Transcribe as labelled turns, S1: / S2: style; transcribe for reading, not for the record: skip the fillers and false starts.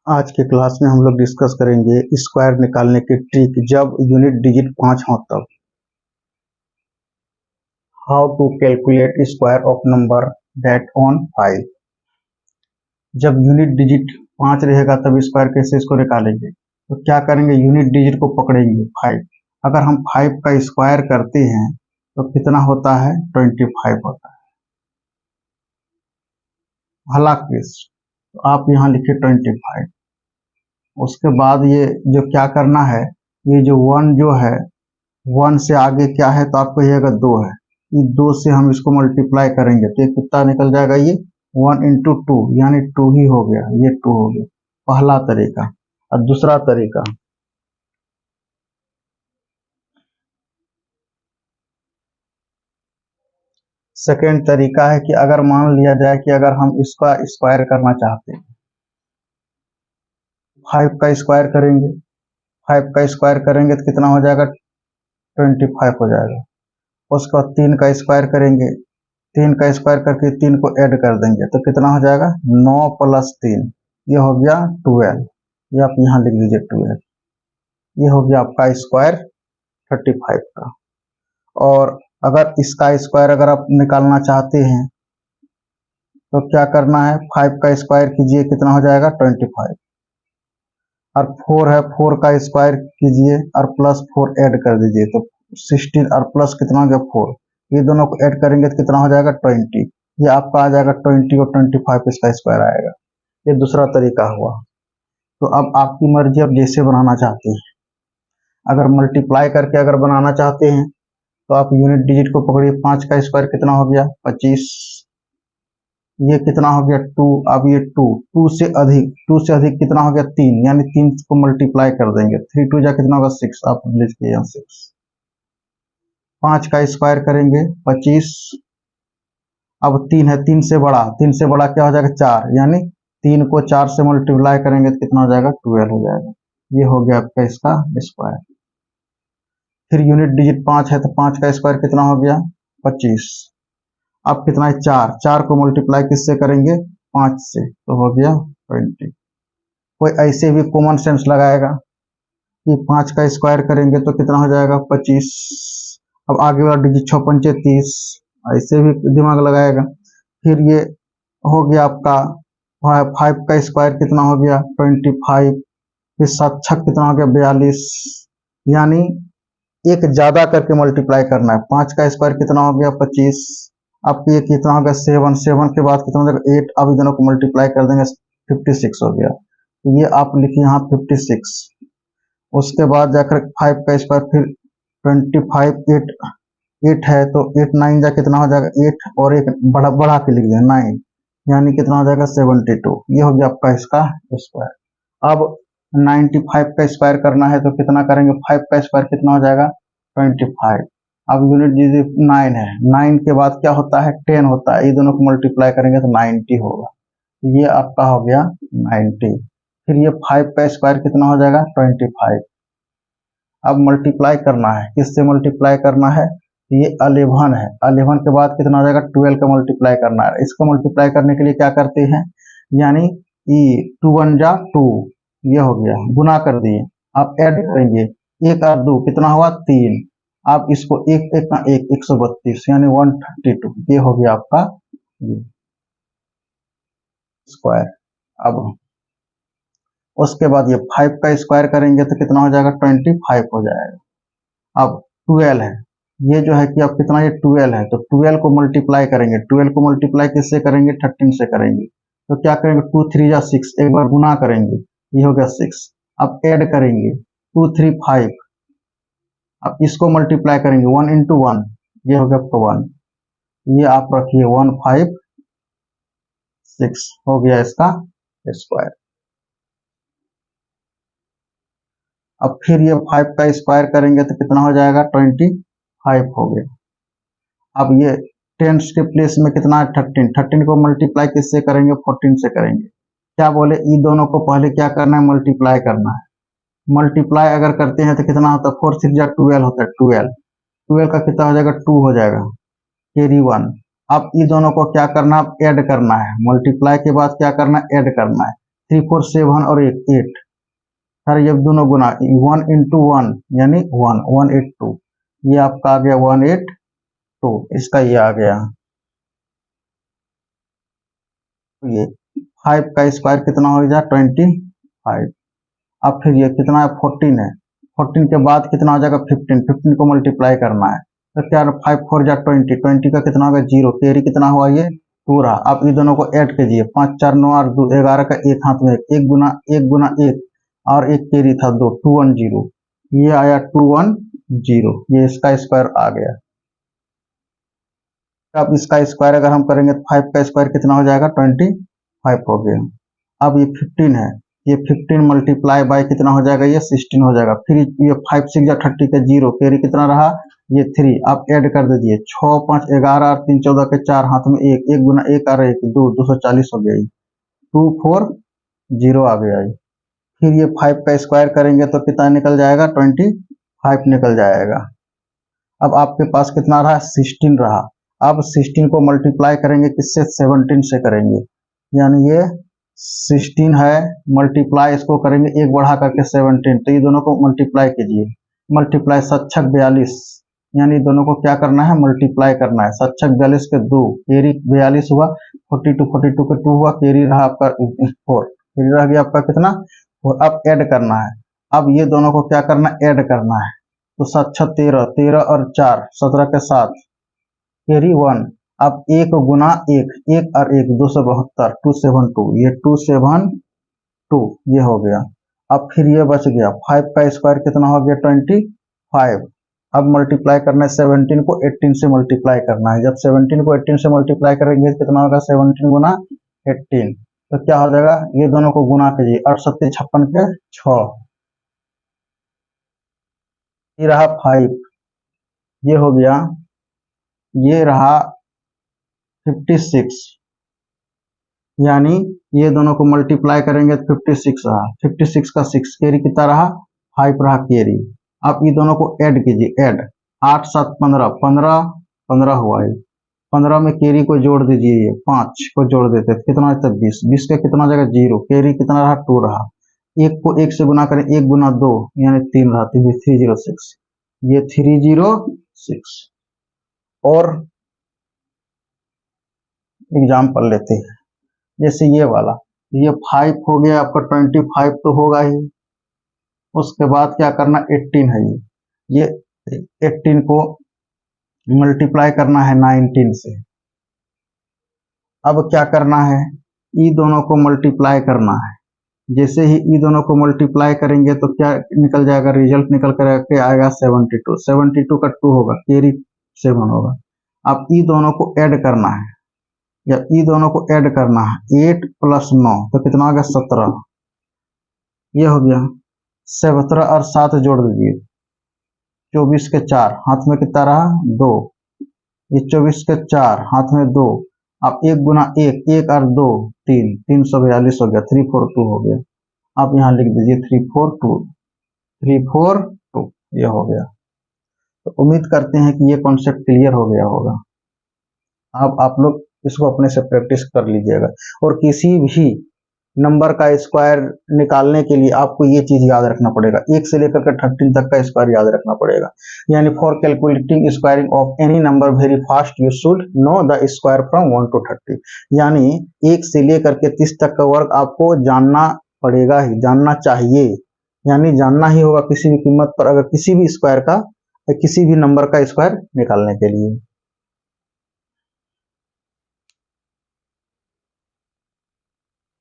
S1: आज के क्लास में हम लोग डिस्कस करेंगे स्क्वायर निकालने की ट्रिक जब यूनिट डिजिट 5 हो तब। How to calculate square of number that on 5। जब यूनिट डिजिट 5 रहेगा तब स्क्वायर कैसे इसको निकालेंगे, तो क्या करेंगे, यूनिट डिजिट को पकड़ेंगे 5। अगर हम 5 का स्क्वायर करते हैं तो कितना होता है, 25 होता है। हालांकि तो आप यहाँ लिखिए 25। उसके बाद ये जो क्या करना है, ये जो 1 जो है 1 से आगे क्या है, तो आपको ये अगर 2 है, ये 2 से हम इसको मल्टीप्लाई करेंगे तो ये कितना निकल जाएगा, ये 1 इंटू 2 यानी 2 ही हो गया, ये 2 हो गया पहला तरीका। और दूसरा तरीका, सेकेंड तरीका है कि अगर मान लिया जाए कि अगर हम इसका स्क्वायर करना चाहते हैं, 5 का स्क्वायर करेंगे, 5 का स्क्वायर करेंगे तो कितना हो जाएगा, 25 हो जाएगा। उसके बाद 3 का स्क्वायर करेंगे, 3 का स्क्वायर करके 3 को ऐड कर देंगे तो कितना हो जाएगा, 9 प्लस 3, ये हो गया 12। ये आप यहाँ लिख दीजिए 12। ये हो गया आपका स्क्वायर 35 का। और अगर इसका स्क्वायर अगर आप निकालना चाहते हैं तो क्या करना है, 5 का स्क्वायर कीजिए, कितना हो जाएगा 25। और 4 है, 4 का स्क्वायर कीजिए और प्लस 4 ऐड कर दीजिए तो 16 और प्लस कितना हो गया 4। ये दोनों को ऐड करेंगे तो कितना हो जाएगा 20। ये आपका आ जाएगा 20 और 25 इसका स्क्वायर आएगा। ये दूसरा तरीका हुआ। तो अब आपकी मर्जी, आप जैसे बनाना चाहते हैं। अगर मल्टीप्लाई करके अगर बनाना चाहते हैं तो आप यूनिट डिजिट को पकड़िए, 5 का स्क्वायर कितना हो गया 25, ये कितना हो गया 2। अब ये 2 से अधिक कितना हो गया 3, यानी 3 को मल्टीप्लाई कर देंगे, 3 2 जा कितना होगा 6, आप लिखिए यहाँ 6। 5 का स्क्वायर करेंगे 25, अब 3 है, 3 से बड़ा क्या हो जाएगा 4, यानी 3 को 4 से मल्टीप्लाई करेंगे तो कितना हो जाएगा 12 हो जाएगा। ये हो गया आपका इसका स्क्वायर। फिर यूनिट डिजिट 5 है तो 5 का स्क्वायर कितना हो गया 25। अब कितना है 4 को मल्टीप्लाई किससे करेंगे 5 से, तो हो गया 20। कोई ऐसे भी कॉमन सेंस लगाएगा कि 5 का स्क्वायर करेंगे तो कितना हो जाएगा 25। अब आगे वाला डिजिट 6 पंचे 30, ऐसे भी दिमाग लगाएगा। फिर ये हो गया आपका 5 का स्क्वायर कितना हो गया 25, फिर 7 छक कितना हो गया 42, यानी एक ज्यादा करके मल्टीप्लाई करना है। 5 का स्क्वायर कितना हो गया 25, अब ये कितना हो गया 7, 7 के बाद कितना हो जाएगा 8, अब दोनों को मल्टीप्लाई कर देंगे 56 हो गया। तो ये आप लिखिए यहाँ 56। उसके बाद जाकर 5 का स्क्वायर, फिर 25 8 है तो 8 9 जा कितना हो जाएगा 8, और एक बढ़ा के लिख दें 9, यानी कितना हो जाएगा 72। ये हो गया आपका इसका स्क्वायर। अब 95 का स्क्वायर करना है तो कितना करेंगे, 5 का स्क्वायर कितना हो जाएगा 25। अब यूनिट डिजिट 9 है, 9 के बाद क्या होता है 10 होता है, ये दोनों को मल्टीप्लाई करेंगे तो 90 होगा। ये आपका हो गया 90। फिर ये 5 का स्क्वायर कितना हो जाएगा 25। अब मल्टीप्लाई करना है, किससे मल्टीप्लाई करना है, ये 11 है, 11 के बाद कितना हो जाएगा 12 का मल्टीप्लाई करना है। इसको मल्टीप्लाई करने के लिए क्या करते हैं, यानी ये 2 1 जा 2, ये हो गया, गुना कर दिए। आप ऐड करेंगे 1 और 2 कितना हुआ 3, आप इसको 1 1 का 1 132 यानी 132, ये हो गया आपका ये स्क्वायर। अब उसके बाद ये 5 का स्क्वायर करेंगे तो कितना हो जाएगा 25 हो जाएगा। अब 12 है, ये जो है कि अब कितना, ये 12 है तो 12 को मल्टीप्लाई करेंगे, 12 को मल्टीप्लाई किससे करेंगे 13 से करेंगे। तो क्या करेंगे 2 3 जा 6, एक बार गुना करेंगे, ये हो गया 6। अब ऐड करेंगे 2 3 5, अब इसको मल्टीप्लाई करेंगे 1 इंटू 1, ये हो गया 1, ये आप रखिए 156 हो गया इसका स्क्वायर। अब फिर ये 5 का स्क्वायर करेंगे तो कितना हो जाएगा 25 हो गया। अब ये 10 के प्लेस में कितना है 13, 13 को मल्टीप्लाई किससे करेंगे 14 से करेंगे। क्या बोले, इन दोनों को पहले क्या करना है मल्टीप्लाई करना है। मल्टीप्लाई अगर करते हैं तो कितना होता है 4 6 जा 12 होता है, 12 का कितना हो जाएगा 2 हो जाएगा, कैरी 1। अब इन दोनों को क्या करना है, ऐड करना है, मल्टीप्लाई के बाद क्या करना है ऐड करना है। 3 4 7 और 8 सर ये दोनों गुना 1 into 1 यानी 182 ये आपका आ गया 182 इसका ये आ गया। ये 5 का स्क्वायर कितना हो जाए 25। अब फिर ये कितना है 14 है, 14 के बाद कितना हो जाएगा 15, 15 को मल्टीप्लाई करना है तो क्या 5 4 जा 20, 20 का कितना होगा 0, कैरी कितना हुआ ये 2 रहा। आप ये दोनों को ऐड कीजिए 5 4 9 और 2 11 का एक हाथ में एक गुना 1 और एक कैरी था 2 210 ये आया 210 ये इसका स्क्वायर आ गया। अब इसका स्क्वायर अगर हम करेंगे तो 5 का स्क्वायर कितना हो जाएगा 25 हो गया। अब ये 15 है, ये 15 मल्टीप्लाई बाय कितना हो जाएगा ये 16 हो जाएगा। फिर ये 5 6 या 30 का 0 कैरी कितना रहा ये 3 आप ऐड कर दीजिए 6 5 11 और 3 14 के 4 हाथ में 1 1 गुना 1 और 1 2 240 हो गया 240 आ गया। फिर ये 5 का स्क्वायर करेंगे तो कितना निकल जाएगा 25 निकल जाएगा। अब आपके पास कितना रहा 16 रहा। अब 16 को मल्टीप्लाई करेंगे किससे 17 से करेंगे, यानी ये 16 है मल्टीप्लाई इसको करेंगे एक बढ़ा करके 17 तो ये दोनों को मल्टीप्लाई कीजिए, मल्टीप्लाई 7 6 42 यानी दोनों को क्या करना है मल्टीप्लाई करना है। 7 6 42 के 2 कैरी 42 हुआ 42 के 2 हुआ कैरी रहा आपका 4 कैरी रह गया आपका कितना 4। अब ऐड करना है, अब ये दोनों को क्या करना है ऐड करना है तो 7 6 13 13 और 4 17 के 7 कैरी 1। अब 1 गुना 1 1 और 1 272 272 ये 272 ये हो गया। अब फिर ये बच गया 5 का स्क्वायर कितना हो गया 25। अब मल्टीप्लाई करना है 17 को 18 से मल्टीप्लाई करना है। जब 17 को 18 से मल्टीप्लाई करेंगे कितना होगा 17 गुना 18 तो क्या हो जाएगा ये दोनों को गुना कीजिए 8 7 56 के 6 ये रहा 5 ये हो गया, ये रहा 56 यानी ये दोनों को मल्टीप्लाई करेंगे तो 56 रहा 56 का 6 कैरी कितना रहा 5 रहा कैरी। अब ये दोनों को ऐड कीजिए ऐड 8 7 15 15 15 हुआ है 15 में कैरी को जोड़ दीजिए ये 5 को जोड़ देते तो कितना होता है 20 20 का कितना हो जाएगा 0 कैरी कितना रहा 2 रहा। 1 को 1 से गुना करें 1 गुना 2 यानी 3 रहा 306 ये 306। और एग्जाम्पल लेते हैं जैसे ये वाला ये 5 हो गया आपका 25 तो होगा ही। उसके बाद क्या करना 18 है ये 18 को मल्टीप्लाई करना है 19 से। अब क्या करना है ई दोनों को मल्टीप्लाई करना है। जैसे ही ई दोनों को मल्टीप्लाई करेंगे तो क्या निकल जाएगा रिजल्ट निकल कर आएगा 72 72 का 2 होगा कैरी 7 होगा। अब ई दोनों को ऐड करना है या ई दोनों को ऐड करना है 8 + 9 तो कितना हो गया 17 ये हो गया। 17 और 7 जोड़ दीजिए 24 के 4 हाथ में कितना रहा 2 ये 24 के 4 हाथ में 2 अब 1 गुना 1 1 और 2 3 342 हो गया 342 हो गया। आप यहाँ लिख दीजिए 342 ये हो गया। तो उम्मीद करते हैं कि ये कॉन्सेप्ट क्लियर हो गया होगा। अब आप लोग इसको अपने से प्रैक्टिस कर लीजिएगा। और किसी भी नंबर का स्क्वायर निकालने के लिए आपको ये चीज याद रखना पड़ेगा 1 से लेकर के 13 तक का स्क्वायर याद रखना पड़ेगा। यानी for calculating squaring of any number very fast you should know the square from 1 to 30। यानी 1 से लेकर के 30 तक का वर्ग आपको जानना पड़ेगा ही, जानना चाहिए, यानी जानना ही होगा किसी भी कीमत पर अगर किसी भी स्क्वायर का किसी भी नंबर का स्क्वायर निकालने के लिए।